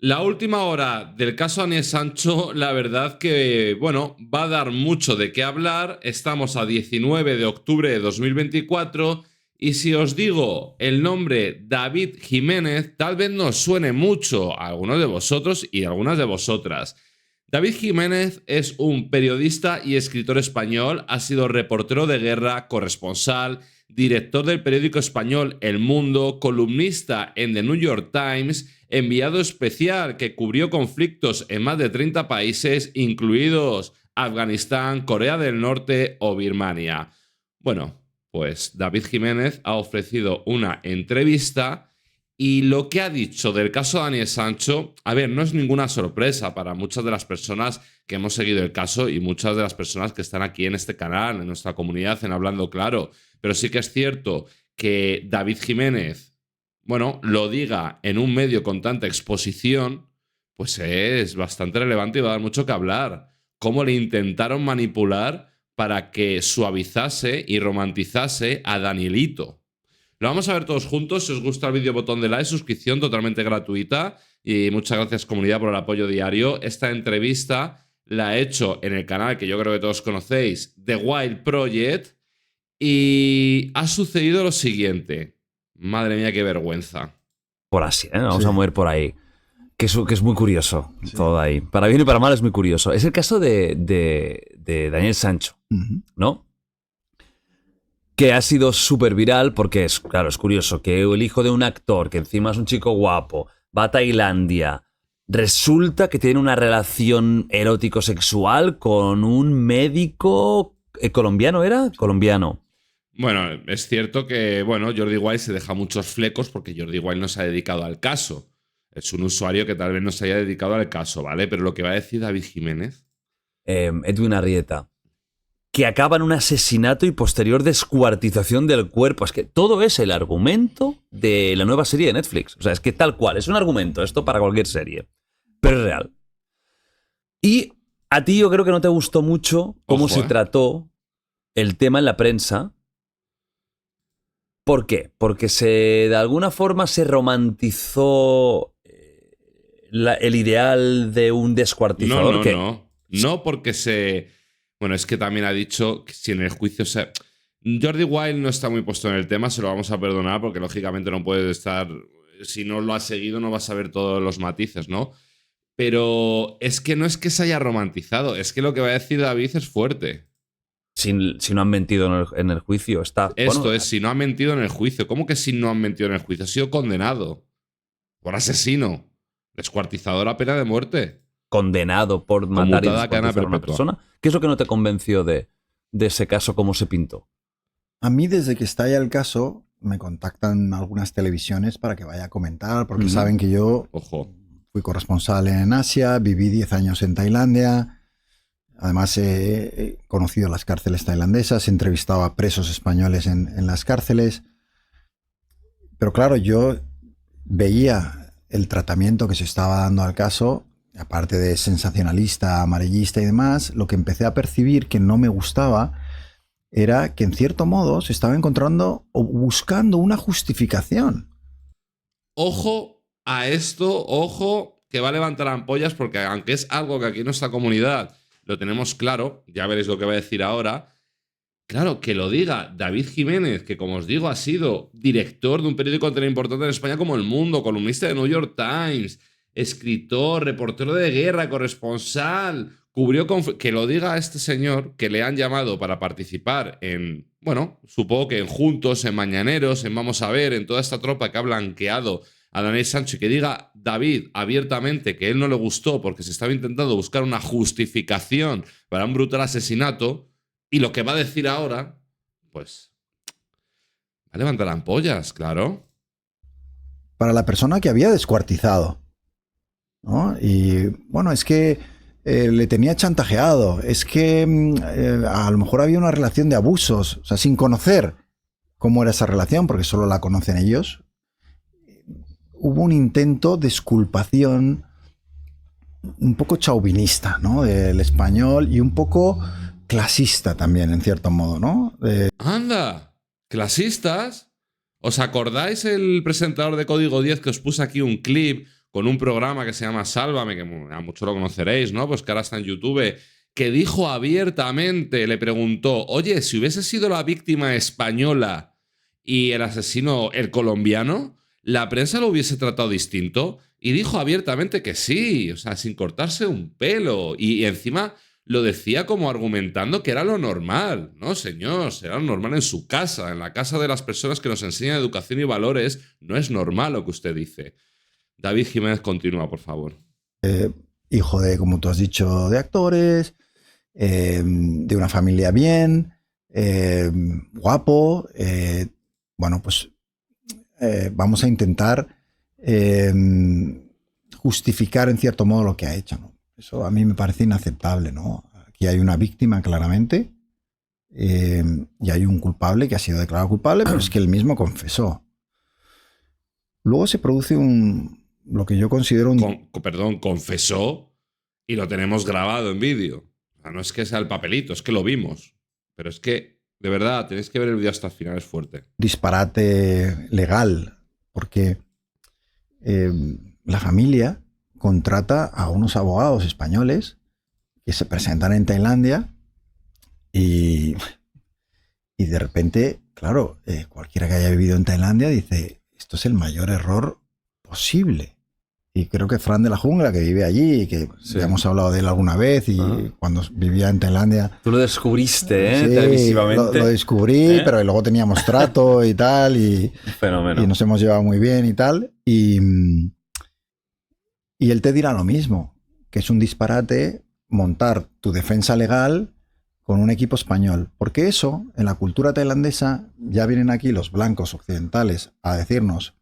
la última hora del caso Daniel Sancho, la verdad que, bueno, va a dar mucho de qué hablar. Estamos a 19 de octubre de 2024 y si os digo el nombre David Jiménez, tal vez nos suene mucho a algunos de vosotros y a algunas de vosotras. David Jiménez es un periodista y escritor español, ha sido reportero de guerra, corresponsal, director del periódico español El Mundo, columnista en The New York Times, enviado especial que cubrió conflictos en más de 30 países, incluidos Afganistán, Corea del Norte o Birmania. Bueno, pues David Jiménez ha ofrecido una entrevista y lo que ha dicho del caso Daniel Sancho, a ver, no es ninguna sorpresa para muchas de las personas que hemos seguido el caso y muchas de las personas que están aquí en este canal, en nuestra comunidad, en Hablando Claro. Pero sí que es cierto que David Jiménez, bueno, lo diga en un medio con tanta exposición, pues es bastante relevante y va a dar mucho que hablar. Cómo le intentaron manipular para que suavizase y romantizase a Danielito. Lo vamos a ver todos juntos. Si os gusta el vídeo, botón de like, suscripción totalmente gratuita. Y muchas gracias, comunidad, por el apoyo diario. Esta entrevista la he hecho en el canal que yo creo que todos conocéis, The Wild Project. Y ha sucedido lo siguiente. Madre mía, qué vergüenza. Por así, ¿eh? Vamos a mover por ahí. Que es muy curioso, todo ahí. Para bien y para mal es muy curioso. Es el caso de Daniel Sancho, ¿no? Que ha sido súper viral porque claro, es curioso que el hijo de un actor, que encima es un chico guapo, va a Tailandia, resulta que tiene una relación erótico-sexual con un médico colombiano, ¿era? Colombiano. Bueno, es cierto que, bueno, Jordi Wild se deja muchos flecos porque Jordi Wild no se ha dedicado al caso. Es un usuario que tal vez no se haya dedicado al caso, ¿vale? Pero lo que va a decir David Jiménez... Edwin Arrieta, que acaba en un asesinato y posterior descuartización del cuerpo. Es que todo es el argumento de la nueva serie de Netflix. O sea, es que tal cual, es un argumento esto para cualquier serie. Pero es real. Y a ti yo creo que no te gustó mucho cómo se trató el tema en la prensa. ¿Por qué? Porque de alguna forma se romantizó el ideal de un descuartizador. No, porque bueno, es que también ha dicho que si en el juicio Jordi Wild no está muy puesto en el tema, se lo vamos a perdonar porque lógicamente no puede estar... Si no lo ha seguido no va a saber todos los matices, ¿no? Pero es que no es que se haya romantizado, es que lo que va a decir David es fuerte. Si no han mentido en el juicio, está... Esto es, si no han mentido en el juicio. ¿Cómo que si no han mentido en el juicio? Ha sido condenado por asesino, descuartizador a pena de muerte. Condenado por matar y descuartizar a una persona. ¿Qué es lo que no te convenció de ese caso, cómo se pintó? A mí, desde que estalla el caso, me contactan algunas televisiones para que vaya a comentar, porque saben que yo fui corresponsal en Asia, viví 10 años en Tailandia, además he conocido las cárceles tailandesas, he entrevistado a presos españoles en las cárceles, pero claro, yo veía el tratamiento que se estaba dando al caso. Aparte de sensacionalista, amarillista y demás, lo que empecé a percibir que no me gustaba era que en cierto modo se estaba encontrando o buscando una justificación. Ojo a esto, ojo, que va a levantar ampollas porque aunque es algo que aquí en nuestra comunidad lo tenemos claro, ya veréis lo que va a decir ahora, claro, que lo diga David Jiménez, que como os digo ha sido director de un periódico tan importante en España como El Mundo, columnista de New York Times, escritor, reportero de guerra, corresponsal, que lo diga este señor que le han llamado para participar en, bueno, supongo que en Juntos, en Mañaneros, en Vamos a Ver, en toda esta tropa que ha blanqueado a Daniel Sancho y que diga David abiertamente que él no le gustó porque se estaba intentando buscar una justificación para un brutal asesinato y lo que va a decir ahora, pues, va a levantar ampollas, claro. Para la persona que había descuartizado, ¿no? Y bueno, es que le tenía chantajeado, es que a lo mejor había una relación de abusos, o sea, sin conocer cómo era esa relación, porque solo la conocen ellos. Hubo un intento de exculpación un poco chauvinista, ¿no? Del español y un poco clasista también, en cierto modo, ¿no? ¡Anda! ¿Clasistas? ¿Os acordáis el presentador de Código 10 que os puse aquí un clip con un programa que se llama Sálvame, que a muchos lo conoceréis, ¿no? Pues que ahora está en YouTube, que dijo abiertamente, le preguntó, oye, si hubiese sido la víctima española y el asesino el colombiano, ¿la prensa lo hubiese tratado distinto? Y dijo abiertamente que sí, o sea, sin cortarse un pelo. Y encima lo decía como argumentando que era lo normal. No, señor, será lo normal en su casa, en la casa de las personas que nos enseñan educación y valores. No es normal lo que usted dice. David Jiménez, continúa, por favor. Hijo de, como tú has dicho, de actores, de una familia bien, guapo. Bueno, pues vamos a intentar justificar en cierto modo lo que ha hecho, ¿no? Eso a mí me parece inaceptable, ¿no? Aquí hay una víctima claramente y hay un culpable que ha sido declarado culpable, pero es que él mismo confesó. Luego se produce lo que yo considero un... Perdón, confesó y lo tenemos grabado en vídeo. O sea, no es que sea el papelito, es que lo vimos. Pero es que, de verdad, tenéis que ver el vídeo hasta el final, es fuerte. Disparate legal, porque la familia contrata a unos abogados españoles que se presentan en Tailandia y de repente, claro, cualquiera que haya vivido en Tailandia dice, esto es el mayor error posible. Y creo que Fran de la Jungla, que vive allí, que ya hemos hablado de él alguna vez, y cuando vivía en Tailandia... Tú lo descubriste, sí, televisivamente. Lo descubrí, pero luego teníamos trato y tal, y nos hemos llevado muy bien y tal. Y él te dirá lo mismo, que es un disparate montar tu defensa legal con un equipo español. Porque eso, en la cultura tailandesa, ya vienen aquí los blancos occidentales a decirnos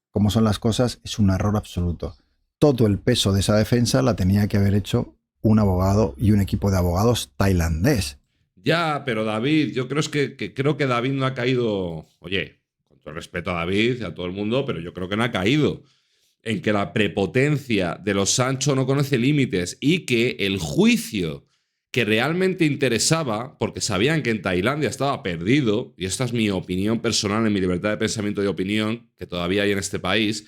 cómo son las cosas, es un error absoluto. Todo el peso de esa defensa la tenía que haber hecho un abogado y un equipo de abogados tailandés. Ya, pero David, yo creo que David no ha caído, oye, con todo el respeto a David y a todo el mundo, pero yo creo que no ha caído en que la prepotencia de los Sancho no conoce límites y que el juicio que realmente interesaba, porque sabían que en Tailandia estaba perdido, y esta es mi opinión personal, en mi libertad de pensamiento y opinión, que todavía hay en este país,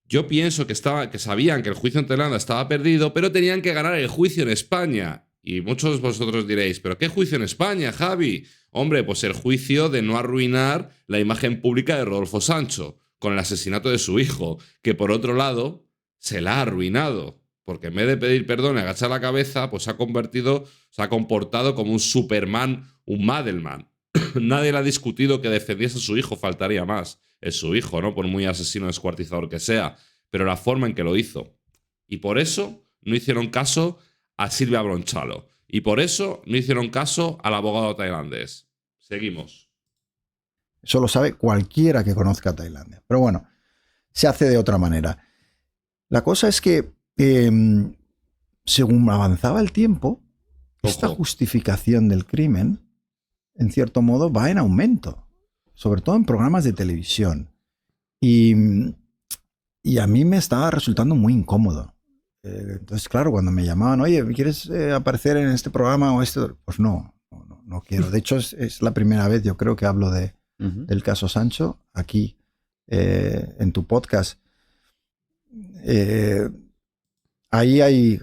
yo pienso que sabían que el juicio en Tailandia estaba perdido, pero tenían que ganar el juicio en España. Y muchos de vosotros diréis, ¿pero qué juicio en España, Javi? Hombre, pues el juicio de no arruinar la imagen pública de Rodolfo Sancho con el asesinato de su hijo, que por otro lado se la ha arruinado. Porque en vez de pedir perdón y agachar la cabeza, pues se ha comportado como un Superman, un Madelman. Nadie le ha discutido que defendiese a su hijo, faltaría más. Es su hijo, ¿no? Por muy asesino descuartizador que sea. Pero la forma en que lo hizo. Y por eso no hicieron caso a Silvia Bronchalo. Y por eso no hicieron caso al abogado tailandés. Seguimos. Eso lo sabe cualquiera que conozca Tailandia. Pero bueno, se hace de otra manera. La cosa es que según avanzaba el tiempo, esta justificación del crimen, en cierto modo, va en aumento, sobre todo en programas de televisión. Y a mí me estaba resultando muy incómodo. Entonces, claro, cuando me llamaban, oye, ¿quieres aparecer en este programa o esto? Pues no quiero. De hecho, es la primera vez, yo creo, que hablo del caso Sancho aquí en tu podcast. Ahí hay,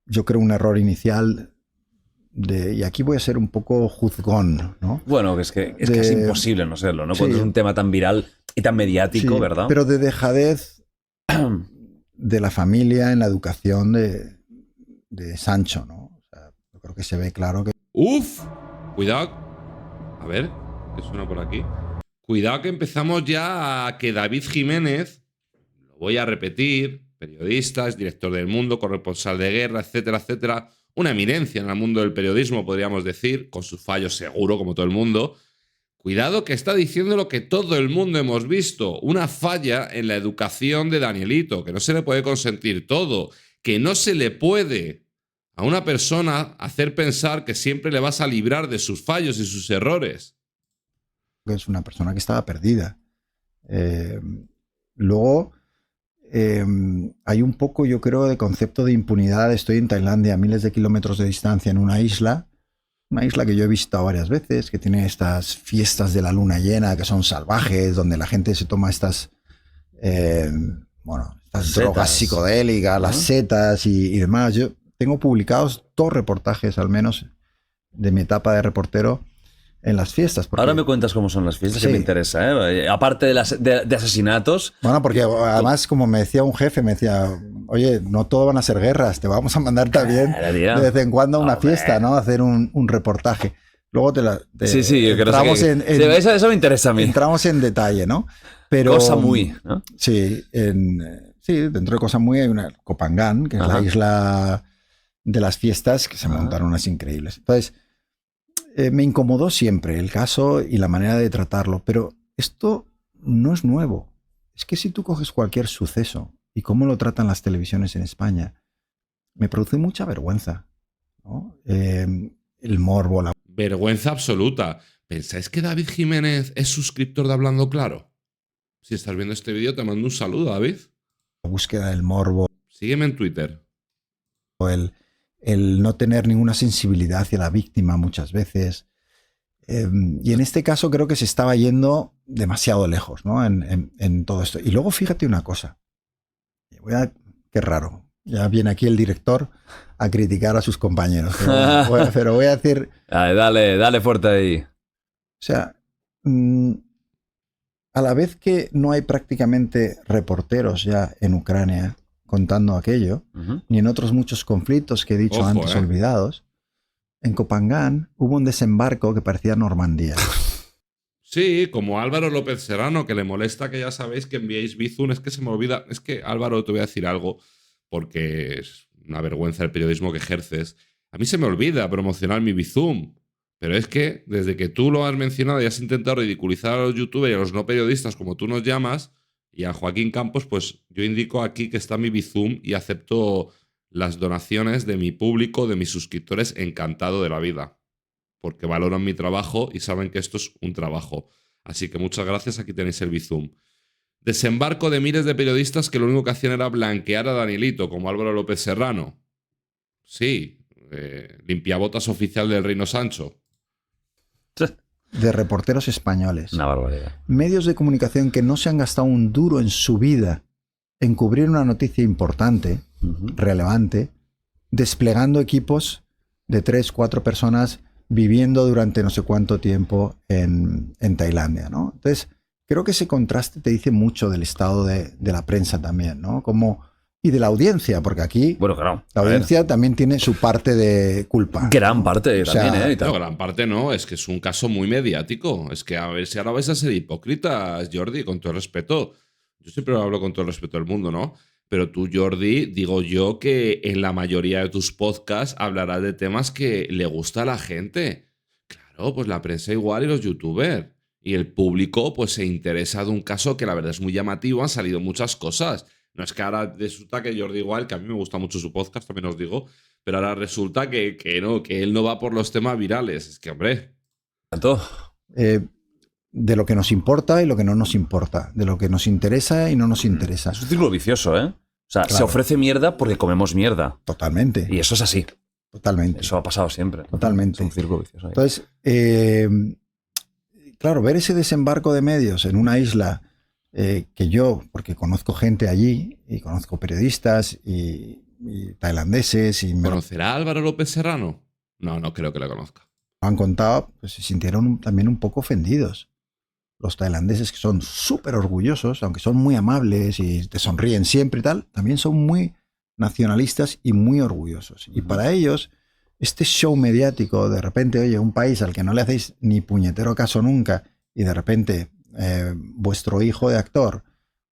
yo creo, un error inicial y aquí voy a ser un poco juzgón, ¿no? Bueno, es casi imposible no serlo, ¿no? Cuando es un tema tan viral y tan mediático, sí, ¿verdad? Pero de dejadez de la familia en la educación de Sancho, ¿no? O sea, yo creo que se ve claro que... ¡Uf! Cuidado. A ver, ¿qué suena por aquí? Cuidado que empezamos ya a que David Jiménez, lo voy a repetir, periodista, es director del Mundo, corresponsal de guerra, etcétera, etcétera. Una eminencia en el mundo del periodismo, podríamos decir, con sus fallos seguro, como todo el mundo. Cuidado que está diciendo lo que todo el mundo hemos visto. Una falla en la educación de Danielito, que no se le puede consentir todo, que no se le puede a una persona hacer pensar que siempre le vas a librar de sus fallos y sus errores. Es una persona que estaba perdida. Luego... hay un poco, yo creo, de concepto de impunidad. Estoy en Tailandia, a miles de kilómetros de distancia, en una isla que yo he visitado varias veces, que tiene estas fiestas de la luna llena que son salvajes, donde la gente se toma estas las drogas psicodélicas, las setas y demás. Yo tengo publicados 2 reportajes al menos de mi etapa de reportero en las fiestas. Ahora me cuentas cómo son las fiestas, que me interesa, ¿eh? Aparte de asesinatos. Bueno, porque además, como me decía un jefe, me decía, oye, no todo van a ser guerras, te vamos a mandar también de vez en cuando a una fiesta, ¿no? A hacer un reportaje. Luego sí, entramos eso me interesa a mí. Entramos en detalle, ¿no? Pero, Koh Samui, ¿no? Sí, dentro de Koh Samui hay una Koh Phangan, que es la isla de las fiestas, que se montaron unas increíbles. Entonces, me incomodó siempre el caso y la manera de tratarlo, pero esto no es nuevo. Es que si tú coges cualquier suceso y cómo lo tratan las televisiones en España, me produce mucha vergüenza, ¿no? El morbo, la vergüenza absoluta. ¿Pensáis que David Jiménez es suscriptor de Hablando Claro? Si estás viendo este vídeo, te mando un saludo, David. La búsqueda del morbo. Sígueme en Twitter. El no tener ninguna sensibilidad hacia la víctima muchas veces. Y en este caso creo que se estaba yendo demasiado lejos, ¿no? En todo esto. Y luego fíjate una cosa. Qué raro. Ya viene aquí el director a criticar a sus compañeros. Pero voy a decir... Dale fuerte ahí. O sea, a la vez que no hay prácticamente reporteros ya en Ucrania contando aquello, ni en otros muchos conflictos que he dicho antes olvidados, en Koh Phangan hubo un desembarco que parecía Normandía. Sí, como Álvaro López Serrano, que le molesta que ya sabéis que enviéis Bizum. Es que se me olvida. Es que, Álvaro, te voy a decir algo, porque es una vergüenza el periodismo que ejerces. A mí se me olvida promocionar mi Bizum. Pero es que, desde que tú lo has mencionado y has intentado ridiculizar a los youtubers y a los no periodistas, como tú nos llamas, y a Joaquín Campos, pues yo indico aquí que está mi Bizum y acepto las donaciones de mi público, de mis suscriptores, encantado de la vida. Porque valoran mi trabajo y saben que esto es un trabajo. Así que muchas gracias, aquí tenéis el Bizum. Desembarco de miles de periodistas que lo único que hacían era blanquear a Danielito, como Álvaro López Serrano. Sí, limpiabotas oficial del Reino Sancho. De reporteros españoles. Una barbaridad. Medios de comunicación que no se han gastado un duro en su vida en cubrir una noticia importante, relevante, desplegando equipos de 3, 4 personas viviendo durante no sé cuánto tiempo en Tailandia, ¿no? Entonces, creo que ese contraste te dice mucho del estado de la prensa también, ¿no? Y de la audiencia, porque aquí claro, la audiencia también tiene su parte de culpa. Gran parte también, No, gran parte no, es que es un caso muy mediático. Es que a ver si ahora vais a ser hipócritas, Jordi, con todo el respeto. Yo siempre hablo con todo el respeto del mundo, ¿no? Pero tú, Jordi, digo yo que en la mayoría de tus podcasts hablarás de temas que le gusta a la gente. Claro, pues la prensa igual y los youtubers. Y el público pues se interesa de un caso que la verdad es muy llamativo, han salido muchas cosas. No es que ahora resulta que Jordi igual, que a mí me gusta mucho su podcast, también os digo, pero ahora resulta que él no va por los temas virales. Es que, hombre... ¿Tanto? De lo que nos importa y lo que no nos importa. De lo que nos interesa y no nos interesa. Es un círculo vicioso, ¿eh? O sea, claro. Se ofrece mierda porque comemos mierda. Totalmente. Y eso es así. Totalmente. Eso ha pasado siempre. Totalmente. Es un círculo vicioso. Ahí. Entonces, claro, ver ese desembarco de medios en una isla que yo, porque conozco gente allí y conozco periodistas y tailandeses y... ¿Conocerá a Álvaro López Serrano? No creo que lo conozca. Han contado, pues se sintieron también un poco ofendidos. Los tailandeses, que son súper orgullosos, aunque son muy amables y te sonríen siempre y tal, también son muy nacionalistas y muy orgullosos. Y para ellos, este show mediático, de repente, oye, un país al que no le hacéis ni puñetero caso nunca, y de repente vuestro hijo de actor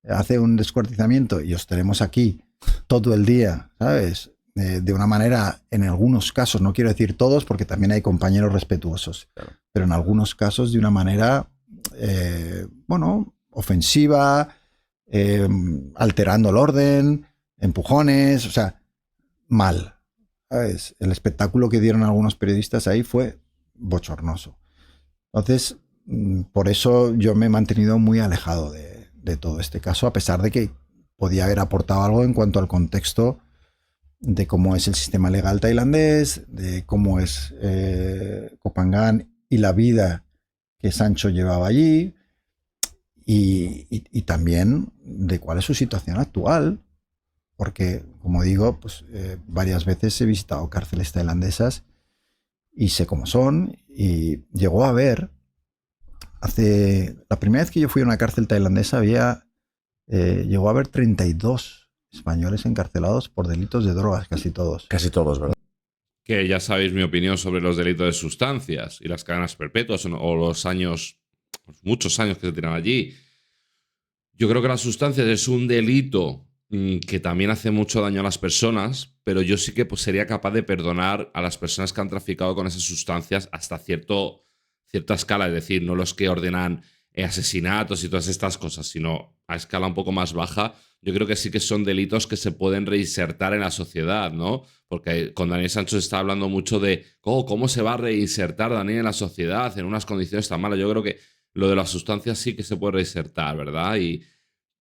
hace un descuartizamiento y os tenemos aquí todo el día, ¿sabes? De una manera, en algunos casos, no quiero decir todos, porque también hay compañeros respetuosos, claro, pero en algunos casos de una manera, ofensiva, alterando el orden, empujones, o sea, mal. ¿Sabes? El espectáculo que dieron algunos periodistas ahí fue bochornoso. Entonces, por eso yo me he mantenido muy alejado de todo este caso, a pesar de que podía haber aportado algo en cuanto al contexto de cómo es el sistema legal tailandés, de cómo es Koh Phangan y la vida que Sancho llevaba allí, y también de cuál es su situación actual, porque, como digo, pues varias veces he visitado cárceles tailandesas y sé cómo son. Y llegó a haber, la primera vez que yo fui a una cárcel tailandesa llegó a haber 32 españoles encarcelados por delitos de drogas, casi todos. Casi todos, ¿verdad? Que ya sabéis mi opinión sobre los delitos de sustancias y las cadenas perpetuas o los muchos años que se tiran allí. Yo creo que las sustancias es un delito que también hace mucho daño a las personas, pero yo sí que pues, sería capaz de perdonar a las personas que han traficado con esas sustancias hasta cierta escala, es decir, no los que ordenan asesinatos y todas estas cosas, sino a escala un poco más baja. Yo creo que sí que son delitos que se pueden reinsertar en la sociedad, ¿no? Porque con Daniel Sancho se está hablando mucho de cómo se va a reinsertar Daniel en la sociedad en unas condiciones tan malas. Yo creo que lo de las sustancias sí que se puede reinsertar, ¿verdad?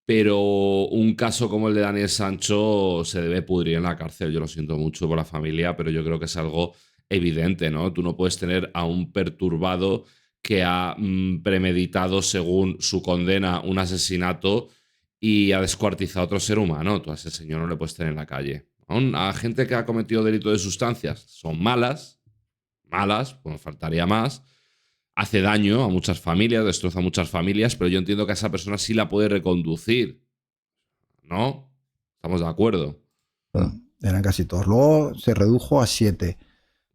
Pero un caso como el de Daniel Sancho se debe pudrir en la cárcel. Yo lo siento mucho por la familia, pero yo creo que es algo evidente, ¿no? Tú no puedes tener a un perturbado que ha premeditado, según su condena, un asesinato y ha descuartizado a otro ser humano. Tú a ese señor no le puedes tener en la calle. A gente que ha cometido delito de sustancias son malas, pues faltaría más. Hace daño a muchas familias, destroza a muchas familias, pero yo entiendo que a esa persona sí la puede reconducir. ¿No? ¿Estamos de acuerdo? Eran casi todos. Luego se redujo a 7.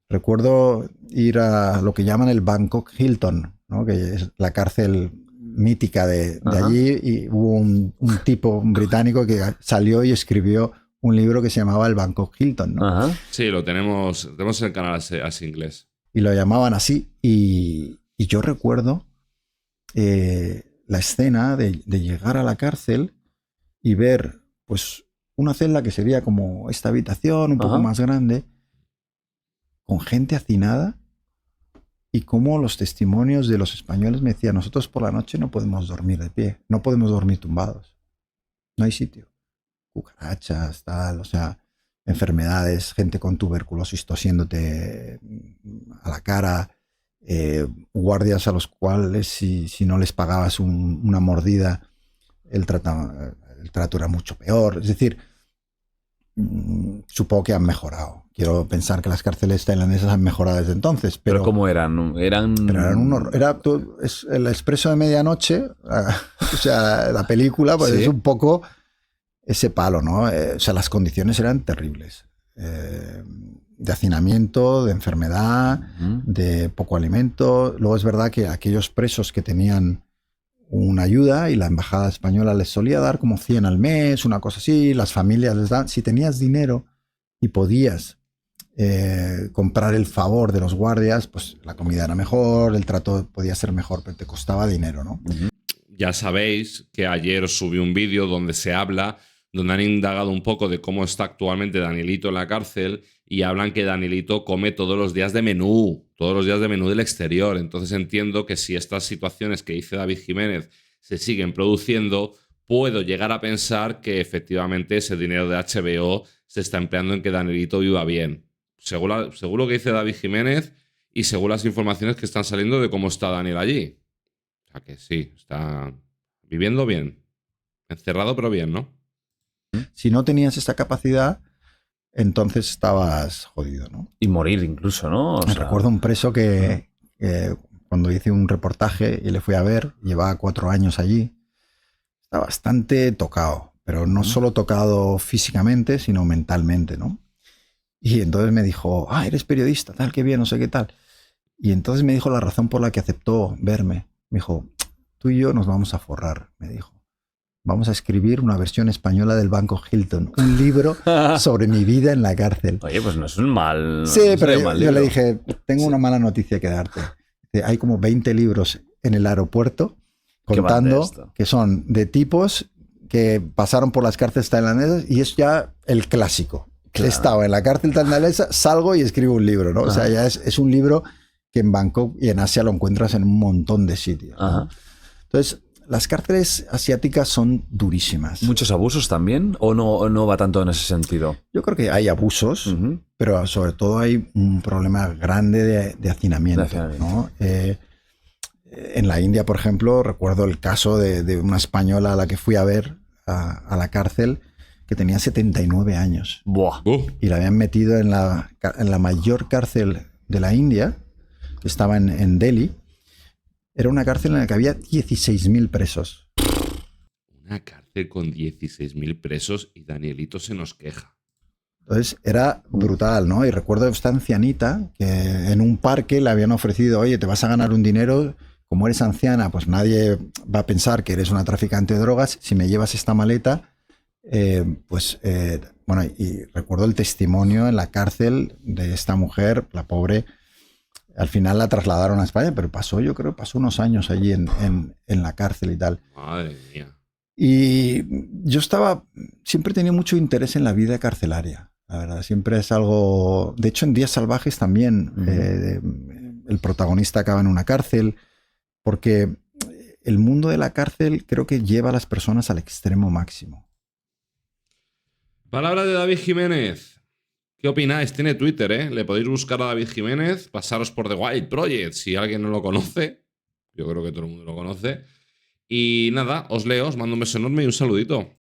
Recuerdo ir a lo que llaman el Bangkok Hilton, ¿no? Que es la cárcel mítica de allí, y hubo un tipo, un británico, que salió y escribió un libro que se llamaba el Bangkok Hilton, ¿no? Ajá. Sí, lo tenemos en el canal así inglés. Y lo llamaban así, y yo recuerdo la escena de llegar a la cárcel y ver pues una celda que sería como esta habitación, un poco más grande, con gente hacinada, y cómo los testimonios de los españoles me decían: nosotros por la noche no podemos dormir de pie, no podemos dormir tumbados, no hay sitio. Cucarachas, tal, o sea, enfermedades, gente con tuberculosis tosiéndote a la cara, guardias a los cuales si no les pagabas una mordida, el trato era mucho peor. Es decir, supongo que han mejorado. Quiero pensar que las cárceles tailandesas han mejorado desde entonces. ¿Pero cómo eran? Eran un horror. Es el Expreso de Medianoche, o sea, la película, pues ¿sí? Es un poco ese palo, ¿no? O sea, las condiciones eran terribles. De hacinamiento, de enfermedad, de poco alimento. Luego es verdad que aquellos presos que tenían una ayuda, y la embajada española les solía dar como 100 al mes, una cosa así, las familias les dan. Si tenías dinero y podías comprar el favor de los guardias, pues la comida era mejor, el trato podía ser mejor, pero te costaba dinero, ¿no? Ya sabéis que ayer os subí un vídeo donde donde han indagado un poco de cómo está actualmente Danielito en la cárcel, y hablan que Danielito come todos los días de menú del exterior. Entonces entiendo que si estas situaciones que dice David Jiménez se siguen produciendo, puedo llegar a pensar que efectivamente ese dinero de HBO se está empleando en que Danielito viva bien. Según lo que dice David Jiménez y según las informaciones que están saliendo de cómo está Daniel allí. O sea que sí, está viviendo bien. Encerrado pero bien, ¿no? Si no tenías esta capacidad, entonces estabas jodido, ¿no? Y morir incluso, ¿no? Me recuerdo un preso que cuando hice un reportaje y le fui a ver, llevaba 4 años allí, estaba bastante tocado, pero no solo tocado físicamente, sino mentalmente, ¿no? Y entonces me dijo: eres periodista, tal, qué bien, no sé qué tal. Y entonces me dijo la razón por la que aceptó verme. Me dijo: tú y yo nos vamos a forrar, me dijo. Vamos a escribir una versión española del Bangkok Hilton, un libro sobre mi vida en la cárcel. Oye, pues no es un mal... Sí, pero yo le dije: tengo una mala noticia que darte. Hay como 20 libros en el aeropuerto contando que son de tipos que pasaron por las cárceles tailandesas, y es ya el clásico. Claro. He estado en la cárcel tailandesa, salgo y escribo un libro, ¿no? O sea, ya es un libro que en Bangkok y en Asia lo encuentras en un montón de sitios, ¿no? Entonces, las cárceles asiáticas son durísimas. ¿Muchos abusos también? ¿O no va tanto en ese sentido? Yo creo que hay abusos, pero sobre todo hay un problema grande de hacinamiento, ¿no? En la India, por ejemplo, recuerdo el caso de una española a la que fui a ver a la cárcel, que tenía 79 años. Buah. Y la habían metido en la mayor cárcel de la India, que estaba en Delhi. Era una cárcel en la que había 16.000 presos. Una cárcel con 16.000 presos y Danielito se nos queja. Entonces era brutal, ¿no? Y recuerdo esta ancianita que en un parque le habían ofrecido, oye, te vas a ganar un dinero, como eres anciana, pues nadie va a pensar que eres una traficante de drogas, si me llevas esta maleta, bueno, y recuerdo el testimonio en la cárcel de esta mujer, la pobre. Al final la trasladaron a España, pero yo creo que pasó unos años allí en la cárcel y tal. Madre mía. Y yo siempre tenía mucho interés en la vida carcelaria, la verdad. Siempre es algo... De hecho, en Días Salvajes también el protagonista acaba en una cárcel, porque el mundo de la cárcel creo que lleva a las personas al extremo máximo. Palabra de David Jiménez. ¿Qué opináis? Tiene Twitter, ¿eh? Le podéis buscar a David Jiménez, pasaros por The Wild Project, si alguien no lo conoce. Yo creo que todo el mundo lo conoce. Y nada, os leo, os mando un beso enorme y un saludito.